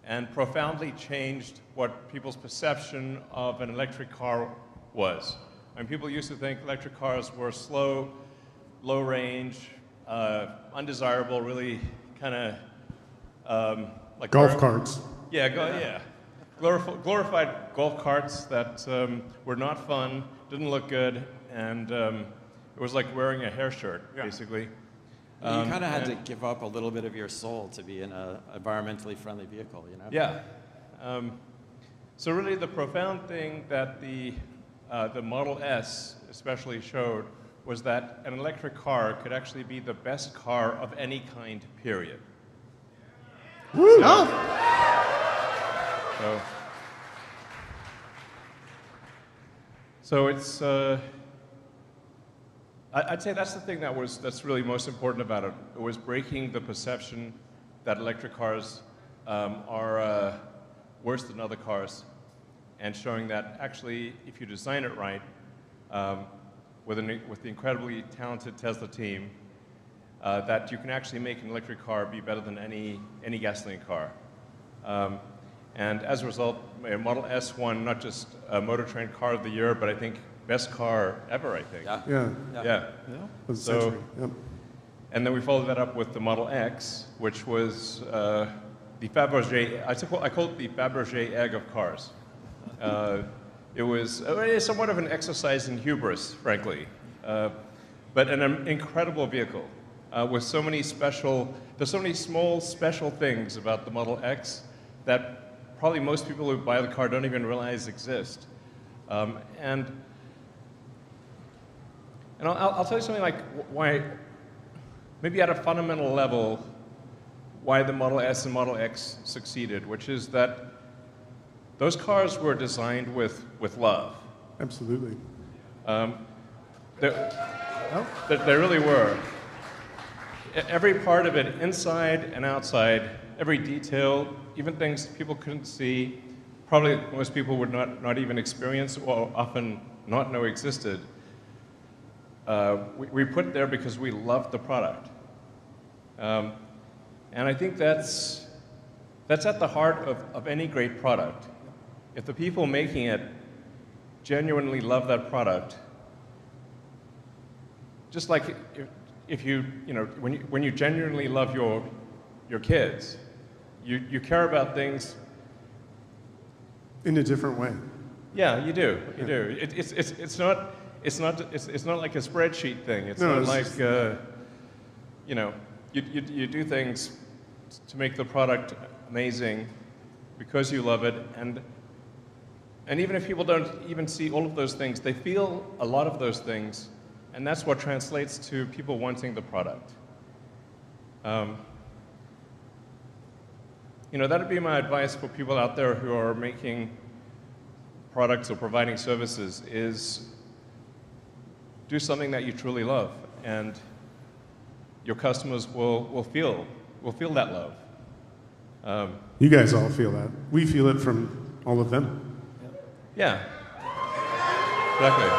and profoundly changed what people's perception of an electric car was. I mean, people used to think electric cars were slow, low range, undesirable, really kind of like golf carts. Yeah, yeah. Glorified golf carts that were not fun, didn't look good, and it was like wearing a hair shirt, basically. You kind of had to give up a little bit of your soul to be in an environmentally friendly vehicle, you know? Yeah. So really the profound thing that the Model S especially showed was that an electric car could actually be the best car of any kind, period. Woo! So it's, I'd say that's the thing that's really most important about it. It was breaking the perception that electric cars are worse than other cars, and showing that actually, if you design it right, with the incredibly talented Tesla team, that you can actually make an electric car be better than any gasoline car. And as a result, Model S won not just Motor Trend Car of the Year, but I think best car ever, I think. Yeah. So, and then we followed that up with the Model X, which was the Fabergé, I call it the Fabergé egg of cars. It was somewhat of an exercise in hubris, frankly, but an incredible vehicle with so many there's so many small special things about the Model X that probably most people who buy the car don't even realize exist. And I'll tell you something like why, maybe at a fundamental level, why the Model S and Model X succeeded, which is that those cars were designed with love. Absolutely. They really were. Every part of it, inside and outside, every detail, even things people couldn't see, probably most people would not even experience or often not know existed, we put there because we loved the product. And I think that's at the heart of any great product. If the people making it genuinely love that product, just like if you know, when you genuinely love your kids, you care about things in a different way. Yeah, you do. You do. It's not like a spreadsheet thing. It's not like you know, you do things to make the product amazing because you love it, and even if people don't even see all of those things, they feel a lot of those things, and that's what translates to people wanting the product. You know, that'd be my advice for people out there who are making products or providing services, is do something that you truly love, and your customers will feel that love. You guys all feel that. We feel it from all of them. Yeah, exactly.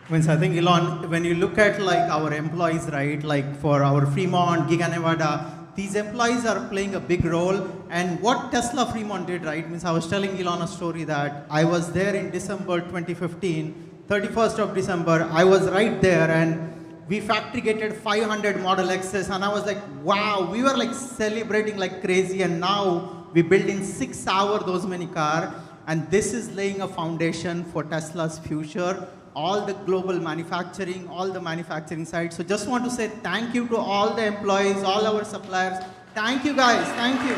Means I think, Elon, when you look at like our employees, right, like for our Fremont, Giga Nevada, these employees are playing a big role. And what Tesla Fremont did, right, means I was telling Elon a story that I was there in December 2015, 31st of December, I was right there, and we factory gated 500 Model X's, and I was like, wow, we were like celebrating like crazy, and now we built in 6 hours those many cars, and this is laying a foundation for Tesla's future, all the global manufacturing, all the manufacturing sites. So just want to say thank you to all the employees, all our suppliers. Thank you guys, thank you.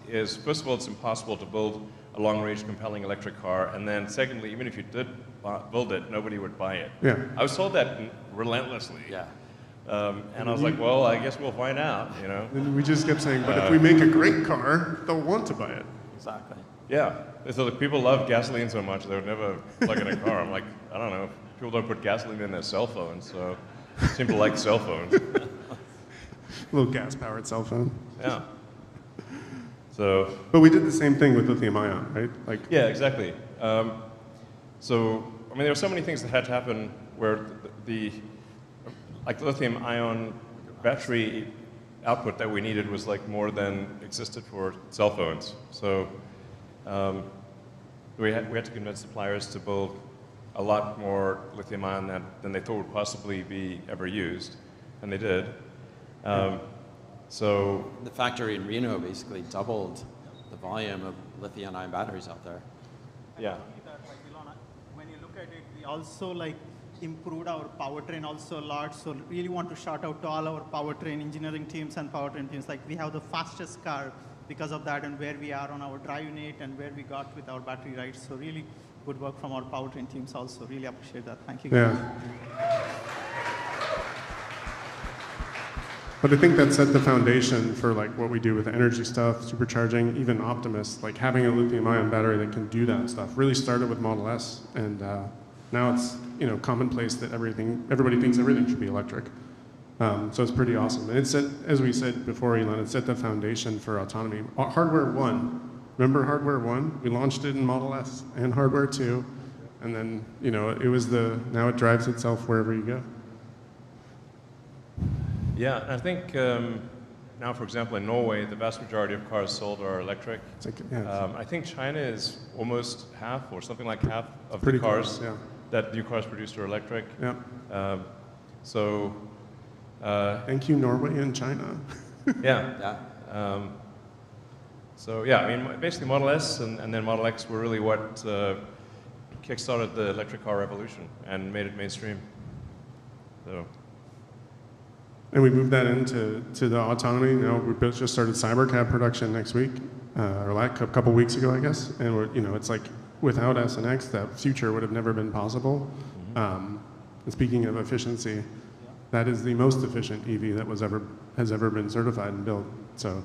Is first of all, it's impossible to build a long-range, compelling electric car, and then secondly, even if you did build it, nobody would buy it. Yeah. I was told that relentlessly. Yeah. And I was like, well, I guess we'll find out, you know. And we just kept saying, but if we make a great car, they'll want to buy it. Exactly. Yeah. So like, people love gasoline so much, they would never plug in a car. I'm like, I don't know. People don't put gasoline in their cell phones, so they seem to like cell phones. A little gas-powered cell phone. Yeah. So. But we did the same thing with lithium ion, right? Like. Yeah, exactly. So, I mean, there were so many things that had to happen where like the lithium-ion battery output that we needed was like more than existed for cell phones. So we had to convince suppliers to build a lot more lithium-ion than they thought would possibly be ever used, and they did. So the factory in Reno basically doubled the volume of lithium-ion batteries out there. yeah. When you look at it, we also like improved our powertrain also a lot. So really want to shout out to all our powertrain engineering teams and powertrain teams. Like we have the fastest car because of that, and where we are on our drive unit and where we got with our battery, right? So really good work from our powertrain teams also. Really appreciate that. Thank you. Yeah. But I think that set the foundation for like what we do with energy stuff, supercharging, even Optimus, like having a lithium-ion battery that can do that stuff. Really started with Model S, and now it's commonplace that everybody thinks everything should be electric. So it's pretty awesome. And it set, as we said before, Elon, it set the foundation for autonomy. Hardware 1, remember Hardware 1? We launched it in Model S and Hardware 2, and then it was now it drives itself wherever you go. Yeah, I think now, for example, in Norway, the vast majority of cars sold are electric. It's like, yeah, I think China is almost half, or something like half, of the pretty cars close, yeah. that new cars produced are electric. Yeah. So, Thank you, Norway and China. yeah. Yeah. So yeah, I mean, basically Model S and then Model X were really what kickstarted the electric car revolution and made it mainstream. So. And we moved that into the autonomy. Now we just started Cybercab production next week, or a couple weeks ago, I guess. And it's like without S and X, that future would have never been possible. And speaking of efficiency, that is the most efficient EV that has ever been certified and built. So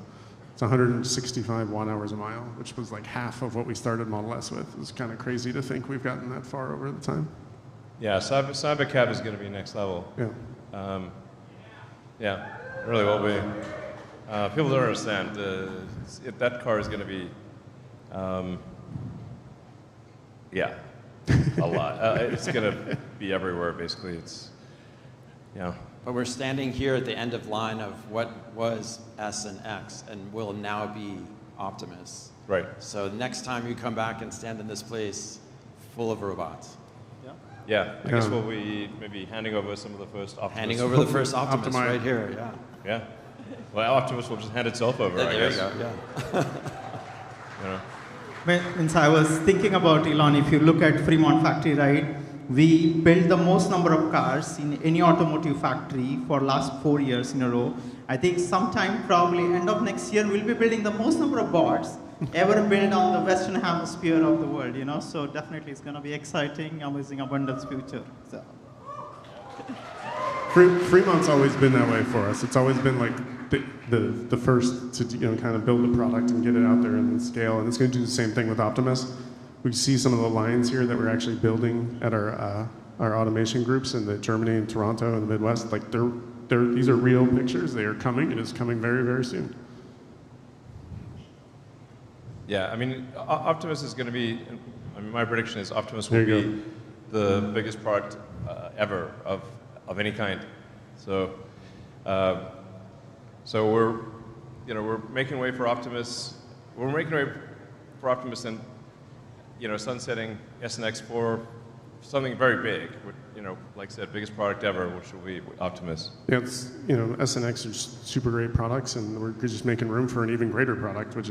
it's 165 watt-hours a mile, which was like half of what we started Model S with. It's kind of crazy to think we've gotten that far over the time. Yeah, Cybercab is going to be next level. Yeah. Yeah, it really will be. People don't understand. That car is going to be, a lot. It's going to be everywhere, basically. It's, yeah. But we're standing here at the end of line of what was S and X and will now be Optimus. Right. So next time you come back and stand in this place full of robots. Yeah, I guess we'll be maybe handing over some of the first Optimus. Handing over the first Optimus Optimize. right here, yeah. Yeah. Well, Optimus will just hand itself over, I There guess. you go, yeah. When I was thinking about Elon, if you look at Fremont factory, right, we built the most number of cars in any automotive factory for last 4 years in a row. I think sometime probably end of next year, we'll be building the most number of bots ever built on the Western Hemisphere of the world, So definitely it's going to be exciting, amazing, abundance future. So. Fremont's always been that way for us. It's always been like the first to kind of build a product and get it out there and then scale. And it's going to do the same thing with Optimus. We see some of the lines here that we're actually building at our automation groups in Germany and Toronto and the Midwest. Like these are real pictures. They are coming. It is coming very, very soon. Yeah, I mean, Optimus is going to be, my prediction is Optimus will be the biggest product ever of any kind. So, we're making way for Optimus. We're making way for Optimus and, sunsetting S and X for something very big. Like I said, biggest product ever, which will be Optimus. Yeah, it's S and X are super great products, and we're just making room for an even greater product, which is